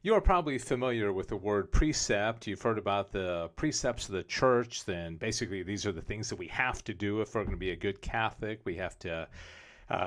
You are probably familiar with the word precept. You've heard about the precepts of the church. Then basically, these are the things that we have to do if we're going to be a good Catholic. We have to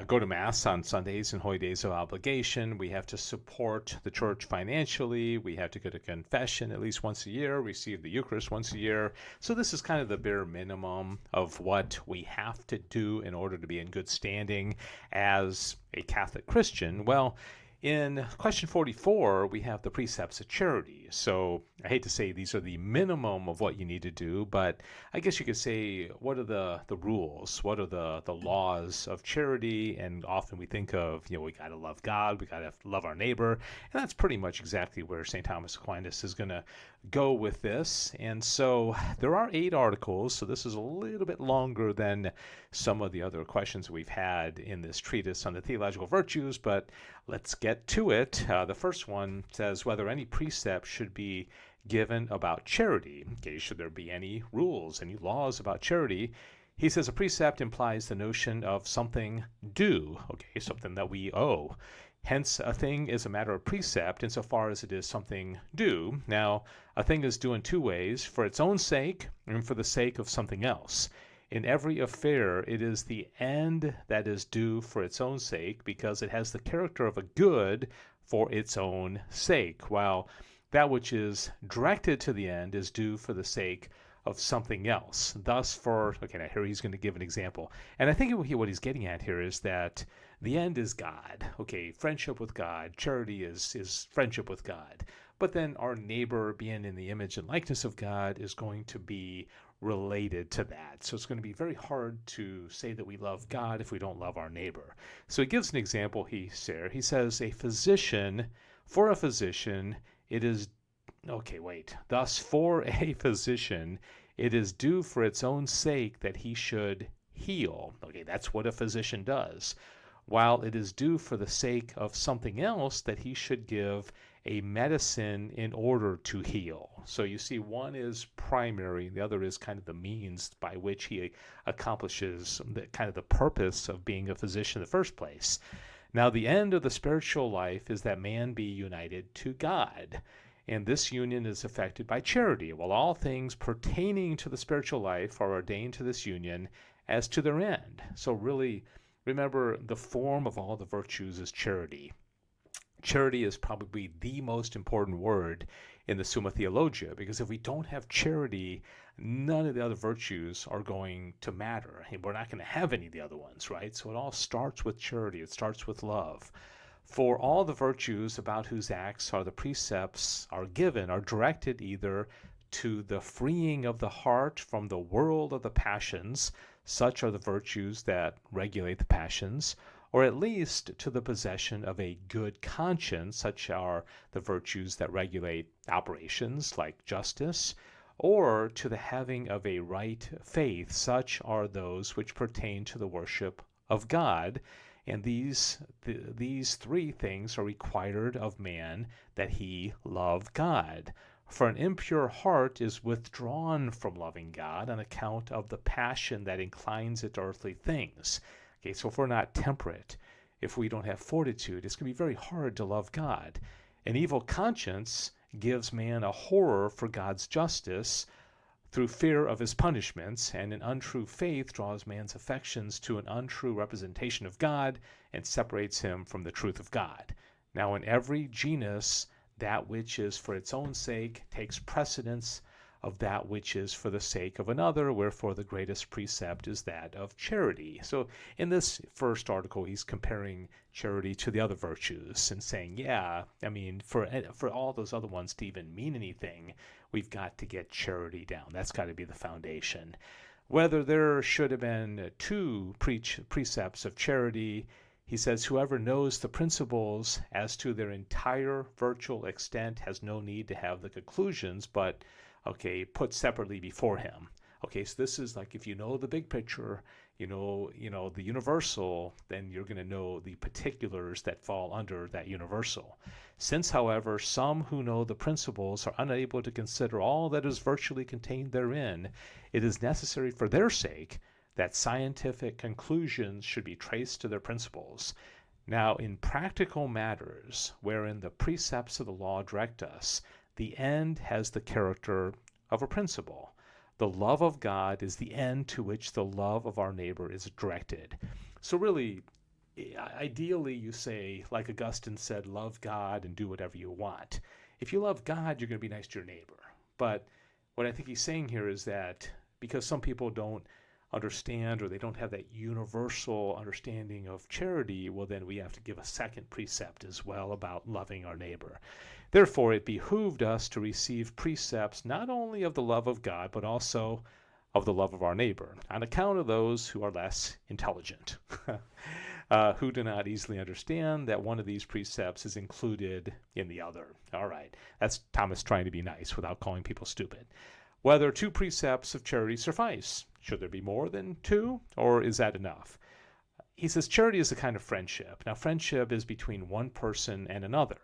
go to Mass on Sundays and holy days of obligation. We have to support the church financially. We have to go to confession at least once a year, receive the Eucharist once a year. So, this is kind of the bare minimum of what we have to do in order to be in good standing as a Catholic Christian. Well, in question 44, we have the precepts of charity. So I hate to say these are the minimum of what you need to do, but I guess you could say, what are the rules? What are the laws of charity? And often we think of, we got to love God, we got to love our neighbor. And that's pretty much exactly where St. Thomas Aquinas is going to go with this. And so there are 8 articles, so this is a little bit longer than some of the other questions we've had in this treatise on the theological virtues, but let's get to it. The first one says whether any precept should be given about charity. Okay, should there be any rules, any laws about charity? He says a precept implies the notion of something due, okay, something that we owe. Hence, a thing is a matter of precept insofar as it is something due. Now, a thing is due in 2 ways, for its own sake and for the sake of something else. In every affair, it is the end that is due for its own sake because it has the character of a good for its own sake, while that which is directed to the end is due for the sake of something else. Thus, now here he's going to give an example. And I think what he's getting at here is that the end is God. Okay, friendship with God. Charity is friendship with God. But then our neighbor, being in the image and likeness of God, is going to be related to that. So it's going to be very hard to say that we love God if we don't love our neighbor. So he gives an example He says, for a physician, it is thus, for a physician, it is due for its own sake that he should heal. Okay, that's what a physician does. While it is due for the sake of something else that he should give a medicine in order to heal. So you see, one is primary, the other is kind of the means by which he accomplishes the purpose of being a physician in the first place. Now, the end of the spiritual life is that man be united to God. And this union is effected by charity, while all things pertaining to the spiritual life are ordained to this union as to their end. So really, remember, the form of all the virtues is charity. Charity is probably the most important word in the Summa Theologia, because if we don't have charity, none of the other virtues are going to matter. And we're not going to have any of the other ones, right? So it all starts with charity. It starts with love. For all the virtues about whose acts are the precepts are given are directed either to the freeing of the heart from the world of the passions, such are the virtues that regulate the passions, or at least to the possession of a good conscience, such are the virtues that regulate operations like justice, or to the having of a right faith, such are those which pertain to the worship of God. And these 3 things are required of man, that he love God. For an impure heart is withdrawn from loving God on account of the passion that inclines it to earthly things. Okay, so if we're not temperate, if we don't have fortitude, it's going to be very hard to love God. An evil conscience gives man a horror for God's justice through fear of his punishments, and an untrue faith draws man's affections to an untrue representation of God and separates him from the truth of God. Now, in every genus, that which is for its own sake takes precedence of that which is for the sake of another, wherefore the greatest precept is that of charity. So in this first article, he's comparing charity to the other virtues and saying, for all those other ones to even mean anything, we've got to get charity down. That's got to be the foundation. Whether there should have been 2 precepts of charity, he says, whoever knows the principles as to their entire virtual extent has no need to have the conclusions, but put separately before him. Okay, so this is like, if you know the big picture, you know the universal, then you're going to know the particulars that fall under that universal. Since, however, some who know the principles are unable to consider all that is virtually contained therein, it is necessary for their sake that scientific conclusions should be traced to their principles. Now, in practical matters, wherein the precepts of the law direct us, the end has the character of a principle. The love of God is the end to which the love of our neighbor is directed. So, really, ideally, you say, like Augustine said, love God and do whatever you want. If you love God, you're going to be nice to your neighbor. But what I think he's saying here is that because some people don't understand or they don't have that universal understanding of charity, well, then we have to give a second precept as well about loving our neighbor. Therefore, it behooved us to receive precepts not only of the love of God, but also of the love of our neighbor, on account of those who are less intelligent, who do not easily understand that one of these precepts is included in the other. All right, that's Thomas trying to be nice without calling people stupid. Whether 2 precepts of charity suffice? Should there be more than 2, or is that enough? He says charity is a kind of friendship. Now, friendship is between one person and another.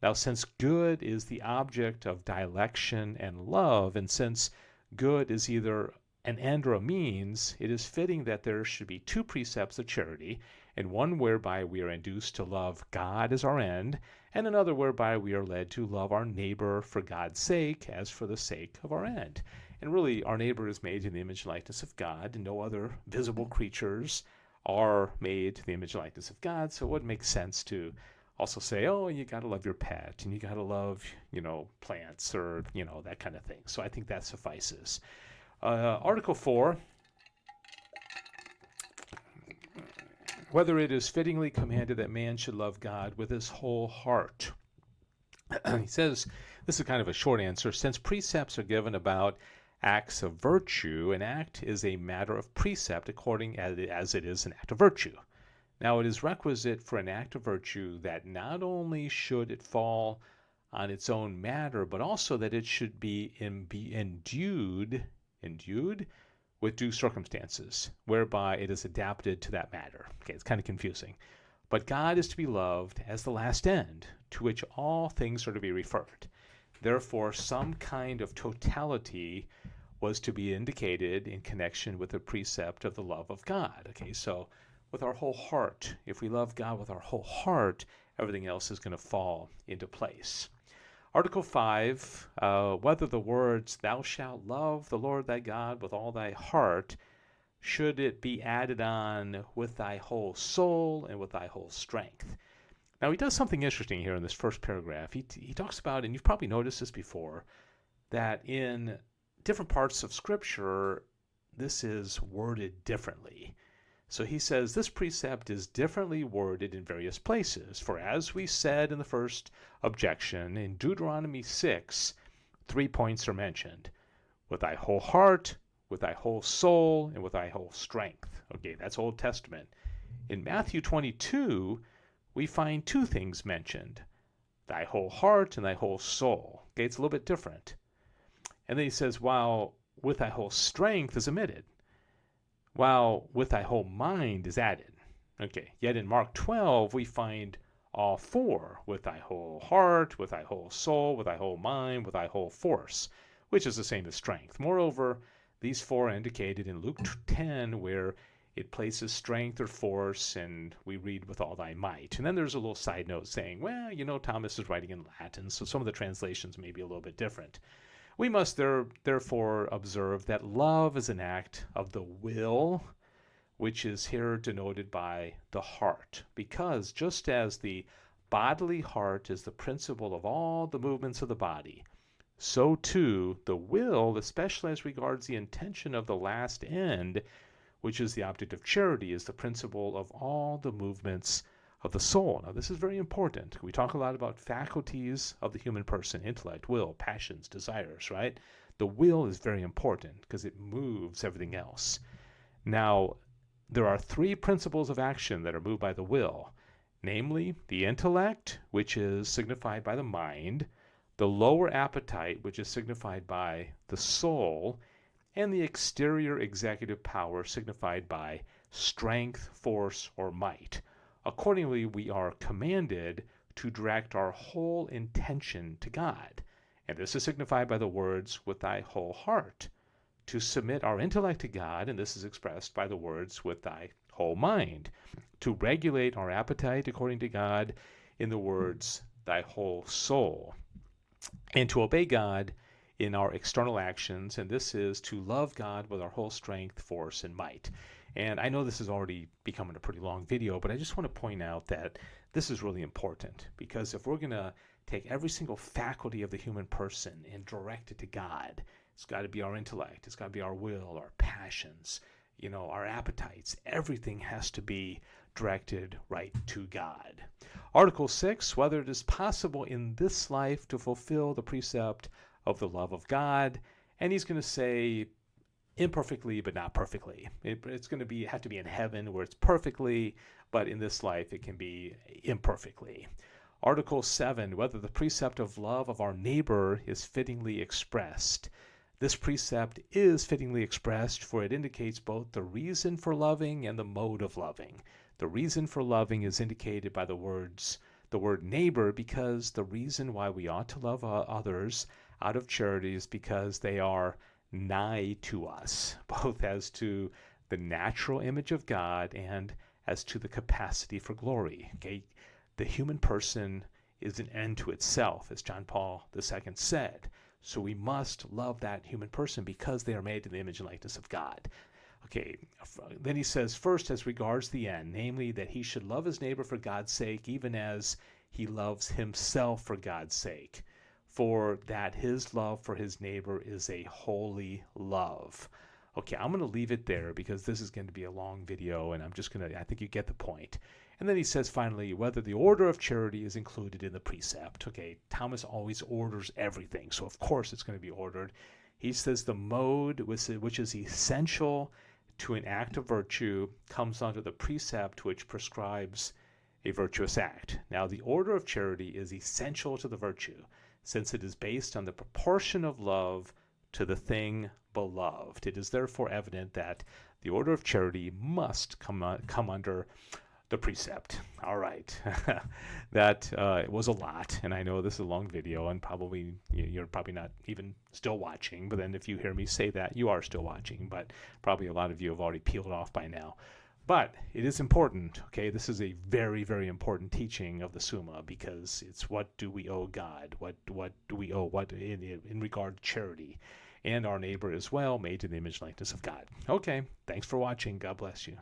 Now, since good is the object of dilection and love, and since good is either an end or a means, it is fitting that there should be 2 precepts of charity, and one whereby we are induced to love God as our end, and another whereby we are led to love our neighbor for God's sake, as for the sake of our end. And really, our neighbor is made in the image and likeness of God, and no other visible creatures are made to the image and likeness of God, so it would make sense to also say, oh, you got to love your pet, and you got to love, plants, or, that kind of thing. So I think that suffices. Article 4, whether it is fittingly commanded that man should love God with his whole heart. He says, this is kind of a short answer, since precepts are given about acts of virtue, an act is a matter of precept according as it is an act of virtue. Now, it is requisite for an act of virtue that not only should it fall on its own matter, but also that it should be endued with due circumstances, whereby it is adapted to that matter. Okay, it's kind of confusing. But God is to be loved as the last end, to which all things are to be referred. Therefore, some kind of totality was to be indicated in connection with the precept of the love of God. Okay, so with our whole heart, if we love God with our whole heart, everything else is going to fall into place. Article 5, whether the words, thou shalt love the Lord thy God with all thy heart, should it be added on with thy whole soul and with thy whole strength. Now, he does something interesting here in this first paragraph. He talks about, and you've probably noticed this before, that in different parts of Scripture, this is worded differently. So he says this precept is differently worded in various places. For as we said in the first objection, in Deuteronomy 6, 3 points are mentioned. With thy whole heart, with thy whole soul, and with thy whole strength. Okay, that's Old Testament. In Matthew 22, we find 2 things mentioned. Thy whole heart and thy whole soul. Okay, it's a little bit different. And then he says, while with thy whole strength is omitted, while with thy whole mind is added. Okay, yet in Mark 12, we find all 4, with thy whole heart, with thy whole soul, with thy whole mind, with thy whole force, which is the same as strength. Moreover, these 4 are indicated in Luke 10, where it places strength or force, and we read with all thy might. And then there's a little side note saying, well, Thomas is writing in Latin, so some of the translations may be a little bit different. We must therefore observe that love is an act of the will, which is here denoted by the heart, because just as the bodily heart is the principle of all the movements of the body, so too the will, especially as regards the intention of the last end, which is the object of charity, is the principle of all the movements of the soul. Now, this is very important. We talk a lot about faculties of the human person, intellect, will, passions, desires, right? The will is very important because it moves everything else. Now, there are 3 principles of action that are moved by the will, namely the intellect, which is signified by the mind, the lower appetite, which is signified by the soul, and the exterior executive power signified by strength, force, or might. Accordingly, we are commanded to direct our whole intention to God. And this is signified by the words, with thy whole heart. To submit our intellect to God, and this is expressed by the words, with thy whole mind, to regulate our appetite according to God, in the words, thy whole soul, and to obey God in our external actions, and this is to love God with our whole strength, force, and might. And I know this is already becoming a pretty long video, but I just want to point out that this is really important, because if we're going to take every single faculty of the human person and direct it to God, it's got to be our intellect, it's got to be our will, our passions, our appetites. Everything has to be directed right to God. Article 6, whether it is possible in this life to fulfill the precept of the love of God. And he's going to say imperfectly, but not perfectly. It's going to have to be in heaven where it's perfectly, but in this life it can be imperfectly. Article 7, whether the precept of love of our neighbor is fittingly expressed. This precept is fittingly expressed, for it indicates both the reason for loving and the mode of loving. The reason for loving is indicated by the word neighbor, because the reason why we ought to love others out of charity is because they are nigh to us, both as to the natural image of God and as to the capacity for glory. Okay? The human person is an end to itself, as John Paul II said. So we must love that human person because they are made in the image and likeness of God. Okay, then he says, first, as regards the end, namely that he should love his neighbor for God's sake, even as he loves himself for God's sake, for that his love for his neighbor is a holy love. Okay, I'm going to leave it there because this is going to be a long video, and I think you get the point. And then he says, finally, whether the order of charity is included in the precept. Okay, Thomas always orders everything, so of course it's going to be ordered. He says the mode which is essential to an act of virtue comes under the precept which prescribes a virtuous act. Now, the order of charity is essential to the virtue, since it is based on the proportion of love to the thing beloved. It is therefore evident that the order of charity must come under the precept. All right. That was a lot, and I know this is a long video, and probably you're probably not even still watching, but then if you hear me say that, you are still watching, but probably a lot of you have already peeled off by now. But it is important, okay? This is a very, very important teaching of the Summa, because it's what do we owe God? What do we owe? What in regard to charity? And our neighbor as well, made in the image and likeness of God. Okay, thanks for watching. God bless you.